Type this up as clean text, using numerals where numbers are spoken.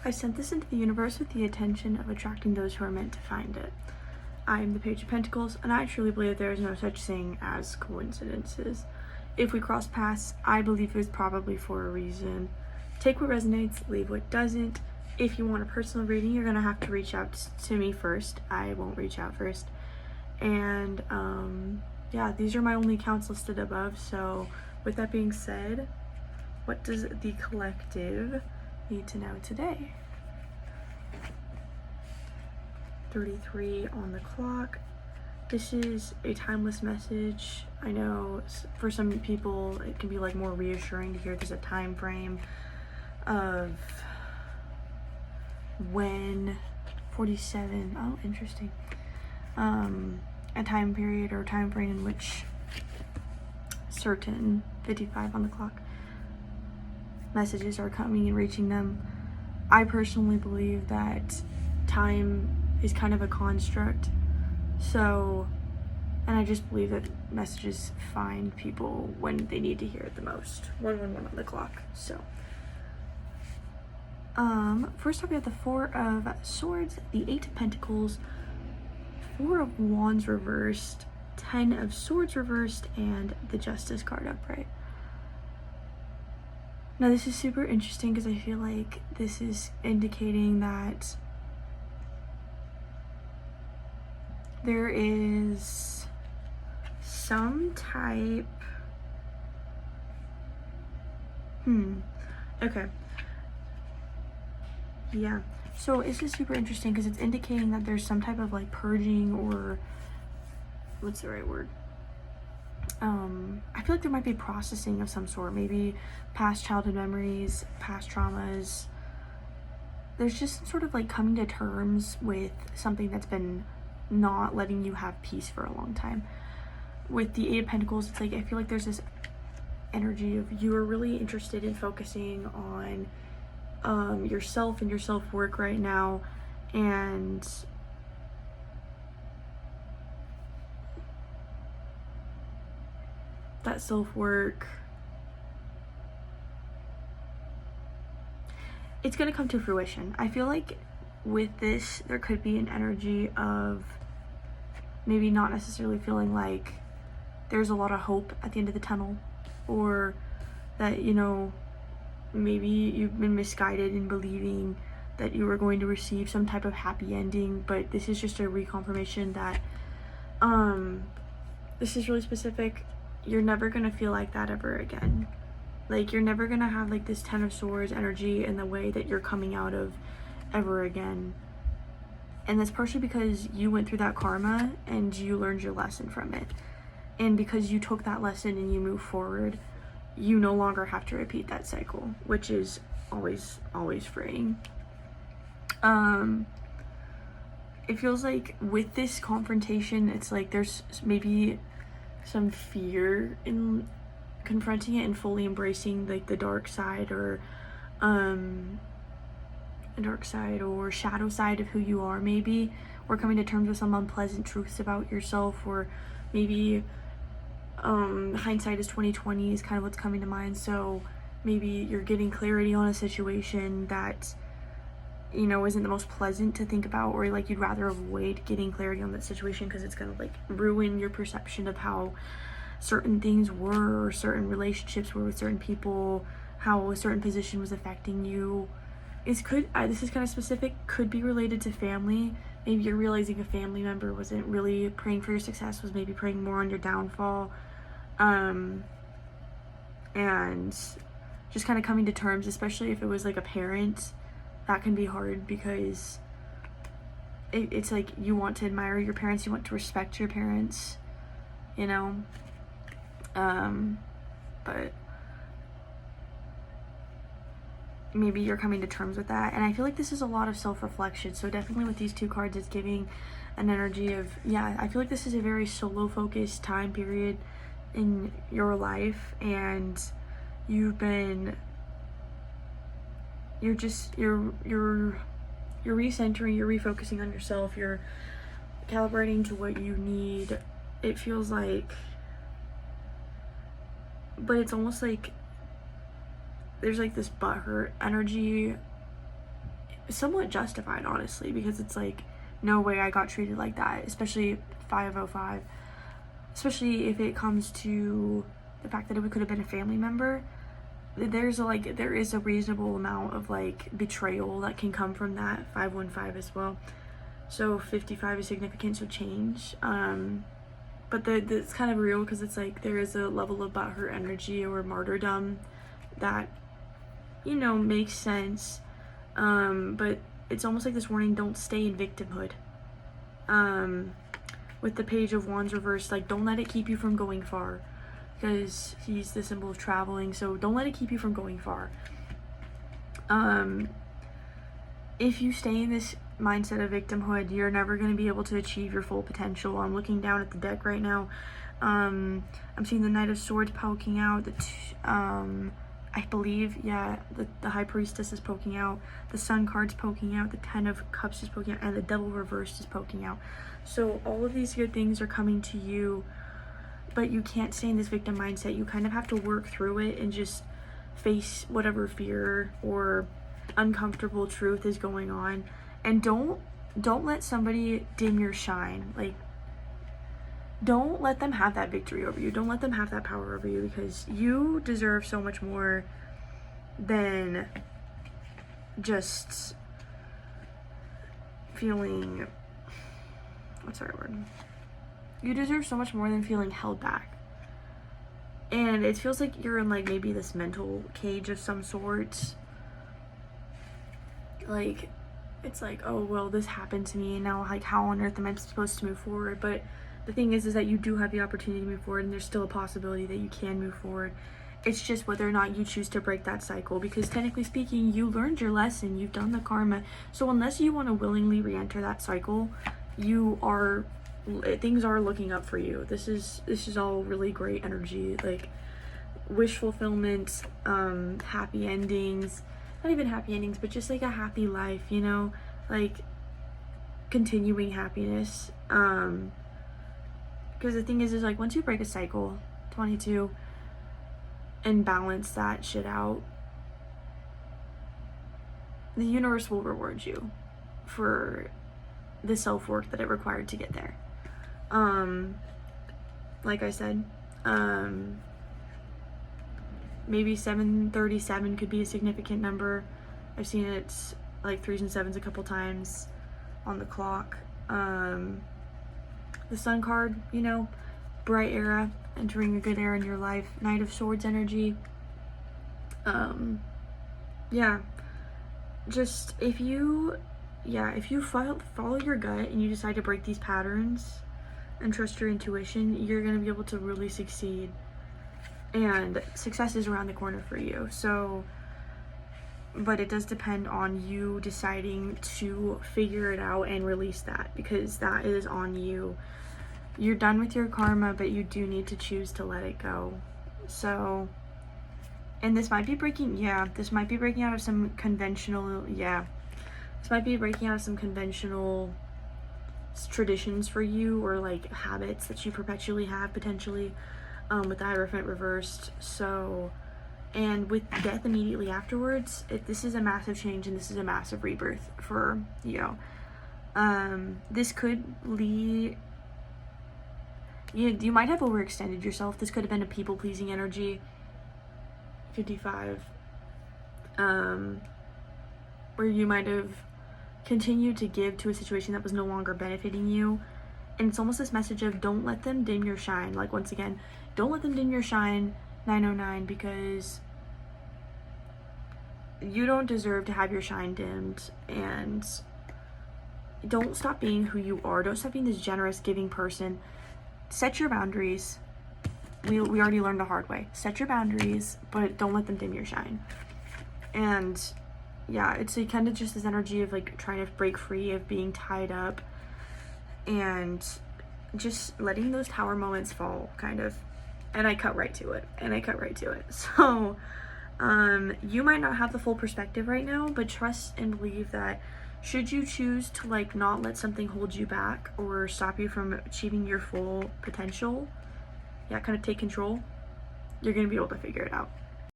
I sent this into the universe with the intention of attracting those who are meant to find it. I am the Page of Pentacles, and I truly believe there is no such thing as coincidences. If we cross paths, I believe it was probably for a reason. Take what resonates, leave what doesn't. If you want a personal reading, you're gonna have to reach out to me first. I won't reach out first. And yeah, these are my only accounts listed above. So with that being said, what does the collective need to know today? 33 on the clock. This is a timeless message. I know for some people it can be like more reassuring to hear there's a time frame of when 47, oh interesting, a time period or time frame in which certain 55 on the clock messages are coming and reaching them. I personally believe that time is kind of a construct, so, and I just believe that messages find people when they need to hear it the most. 111 on the clock. So first off, we have the Four of Swords, the Eight of Pentacles, Four of Wands reversed, 10 of Swords reversed, and the Justice card upright. Now this is super interesting because I feel like this is indicating that there is some type, okay. Yeah, so this is super interesting because it's indicating that there's some type of like purging, or what's the right word? I feel like there might be processing of some sort, maybe past childhood memories, past traumas. There's just some sort of like coming to terms with something that's been not letting you have peace for a long time. With the Eight of Pentacles, it's like I feel like there's this energy of you are really interested in focusing on yourself and your self-work right now, and that self-work, it's gonna come to fruition. I feel like with this there could be an energy of maybe not necessarily feeling like there's a lot of hope at the end of the tunnel, or that, you know, maybe you've been misguided in believing that you were going to receive some type of happy ending, but this is just a reconfirmation that this is really specific. You're never gonna feel like that ever again. Like, you're never gonna have like this 10 of Swords energy in the way that you're coming out of ever again. And that's partially because you went through that karma and you learned your lesson from it. And because you took that lesson and you move forward, you no longer have to repeat that cycle, which is always freeing. It feels like with this confrontation, it's like there's maybe some fear in confronting it and fully embracing like the dark side, or shadow side of who you are, maybe, or coming to terms with some unpleasant truths about yourself, or maybe hindsight is 2020 is kind of what's coming to mind. So maybe you're getting clarity on a situation that, you know, isn't the most pleasant to think about, or like you'd rather avoid getting clarity on that situation because it's gonna like ruin your perception of how certain things were, or certain relationships were with certain people, how a certain position was affecting you. This is kind of specific, could be related to family. Maybe you're realizing a family member wasn't really praying for your success, was maybe praying more on your downfall. And just kind of coming to terms, especially if it was like a parent, that can be hard because it's like you want to admire your parents, you want to respect your parents, you know, but maybe you're coming to terms with that. And I feel like this is a lot of self-reflection, so definitely with these two cards it's giving an energy of, yeah, I feel like this is a very solo focused time period in your life, and you're recentering, you're refocusing on yourself, you're calibrating to what you need, it feels like. But it's almost like there's like this butthurt energy somewhat justified, honestly, because it's like, no way I got treated like that, especially 505, especially if it comes to the fact that it could have been a family member. There is a reasonable amount of like betrayal that can come from that 515 as well. So 55 is significant, so change. But it's kind of real, because it's like there is a level of butthurt energy or martyrdom that, you know, makes sense. But it's almost like this warning: don't stay in victimhood. With the Page of Wands reversed, like, don't let it keep you from going far, because he's the symbol of traveling, so don't let it keep you from going far. If you stay in this mindset of victimhood, you're never going to be able to achieve your full potential. I'm looking down at the deck right now. I'm seeing the Knight of Swords poking out, I believe, yeah, the High Priestess is poking out, the Sun card's poking out, the Ten of Cups is poking out, and the Devil reversed is poking out. So all of these good things are coming to you, but you can't stay in this victim mindset. You kind of have to work through it and just face whatever fear or uncomfortable truth is going on. And don't let somebody dim your shine. Like, don't let them have that victory over you. Don't let them have that power over you, because you deserve so much more than just feeling, what's the right word? You deserve so much more than feeling held back. And it feels like you're in like maybe this mental cage of some sort. Like, it's like, oh, well, this happened to me, and now, like, how on earth am I supposed to move forward? But the thing is that you do have the opportunity to move forward, and there's still a possibility that you can move forward. It's just whether or not you choose to break that cycle, because technically speaking, you learned your lesson, you've done the karma. So unless you want to willingly re-enter that cycle, things are looking up for you. This is all really great energy, like wish fulfillment, happy endings. Not even happy endings, but just like a happy life, you know, like continuing happiness. Because the thing is like, once you break a cycle, 22, and balance that shit out, the universe will reward you for the self-work that it required to get there. Like I said, maybe 737 could be a significant number. I've seen it like 3s and 7s a couple times on the clock. The Sun card, you know, bright era, entering a good era in your life. Knight of Swords energy. Yeah, just if you follow your gut and you decide to break these patterns and trust your intuition, you're gonna be able to really succeed. And success is around the corner for you. So, but it does depend on you deciding to figure it out and release that, because that is on you. You're done with your karma, but you do need to choose to let it go. So, and this might be breaking out of some conventional, traditions for you, or like habits that you perpetually have potentially. With the Hierophant reversed. So, and with death immediately afterwards, this is a massive change, and this is a massive rebirth for you. This could lead, you might have overextended yourself. This could have been a people-pleasing energy. 55, where you might have continued to give to a situation that was no longer benefiting you. And it's almost this message of, don't let them dim your shine. Like, once again, don't let them dim your shine, 909, because you don't deserve to have your shine dimmed. And don't stop being who you are. Don't stop being this generous, giving person. Set your boundaries. We already learned the hard way. Set your boundaries, but don't let them dim your shine. And yeah, it's like kind of just this energy of like trying to break free of being tied up, and just letting those tower moments fall, kind of. And I cut right to it. So, you might not have the full perspective right now, but trust and believe that should you choose to like not let something hold you back or stop you from achieving your full potential, kind of take control, you're going to be able to figure it out.